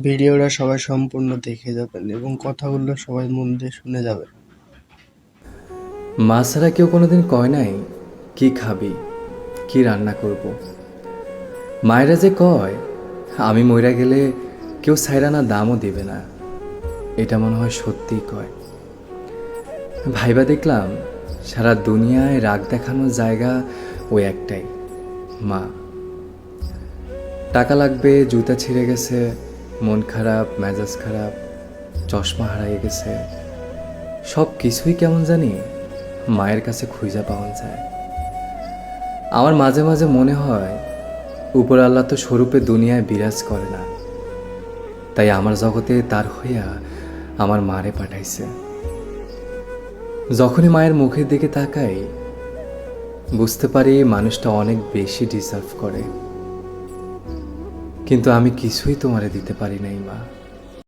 ভিডিওটা সবাই সম্পূর্ণ দেখে যাবেন এবং কথাগুলো সবাই মন দিয়ে শুনে যাবেন। মা ছাড়া কেউ কোনোদিন কয় নাই কি খাবি, কি রান্না করব। মায়েরা যে কয় আমি মইরা গেলে কেউ সাইরানা দামও দিবে না, এটা মনে হয় সত্যিই কয়। ভাইবা দেখলাম সারা দুনিয়ায় রাগ দেখানোর জায়গা ওই একটাই, মা। টাকা লাগবে, জুতা ছিঁড়ে গেছে, মন খারাপ, মেজাজ খারাপ, চশমা হারিয়ে গেছে, সব কিছুই কেমন জানি মায়ের কাছে খুঁজা পাওয়া যায়। আমার মাঝে মাঝে মনে হয় উপর আল্লাহ তো স্বরূপে দুনিয়ায় বিরাজ করে না, তাই আমার জগতে তার হইয়া আমার মারে পাঠাইছে। যখনই মায়ের মুখের দিকে তাকাই বুঝতে পারি মানুষটা অনেক বেশি ডিজার্ভ করে, কিন্তু আমি কিছুই তোমারে দিতে পারি নাই মা।